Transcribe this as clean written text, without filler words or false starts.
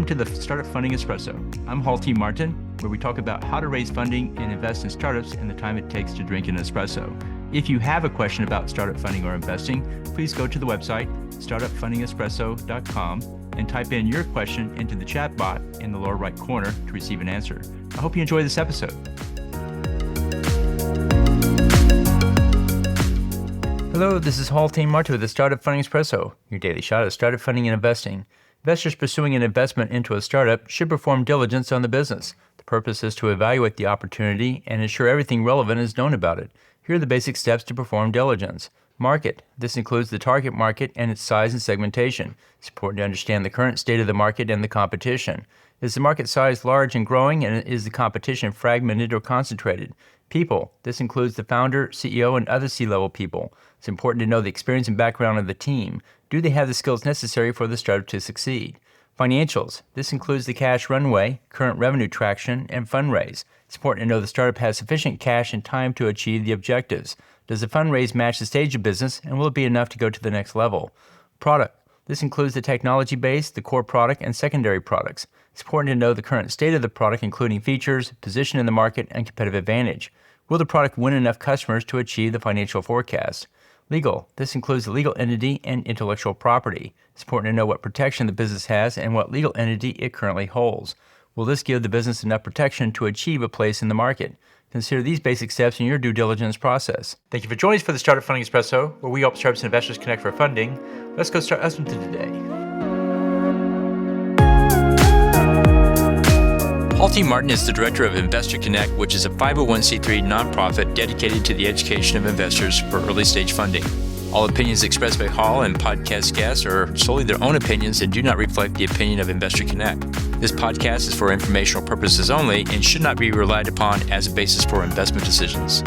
Welcome to the Startup Funding Espresso. I'm Hall T. Martin, where we talk about how to raise funding and invest in startups and the time it takes to drink an espresso. If you have a question about startup funding or investing, please go to the website, startupfundingespresso.com, and type in your question into the chat bot in the lower right corner to receive an answer. I hope you enjoy this episode. Hello, this is Hall T. Martin with the Startup Funding Espresso, your daily shot of startup funding and investing. Investors pursuing an investment into a startup should perform diligence on the business. The purpose is to evaluate the opportunity and ensure everything relevant is known about it. Here are the basic steps to perform diligence. Market. This includes the target market and its size and segmentation. It's important to understand the current state of the market and the competition. Is the market size large and growing, and is the competition fragmented or concentrated? People. This includes the founder, CEO, and other C-level people. It's important to know the experience and background of the team. Do they have the skills necessary for the startup to succeed? Financials. This includes the cash runway, current revenue traction, and fundraise. It's important to know the startup has sufficient cash and time to achieve the objectives. Does the fundraise match the stage of business, and will it be enough to go to the next level? Product. This includes the technology base, the core product, and secondary products. It's important to know the current state of the product, including features, position in the market, and competitive advantage. Will the product win enough customers to achieve the financial forecast? Legal. This includes the legal entity and intellectual property. It's important to know what protection the business has and what legal entity it currently holds. Will this give the business enough protection to achieve a place in the market? Consider these basic steps in your due diligence process. Thank you for joining us for the Startup Funding Espresso, where we help startups and investors connect for funding. Let's go start us into today. Hall T. Martin is the director of Investor Connect, which is a 501c3 nonprofit dedicated to the education of investors for early stage funding. All opinions expressed by Hall and podcast guests are solely their own opinions and do not reflect the opinion of Investor Connect. This podcast is for informational purposes only and should not be relied upon as a basis for investment decisions.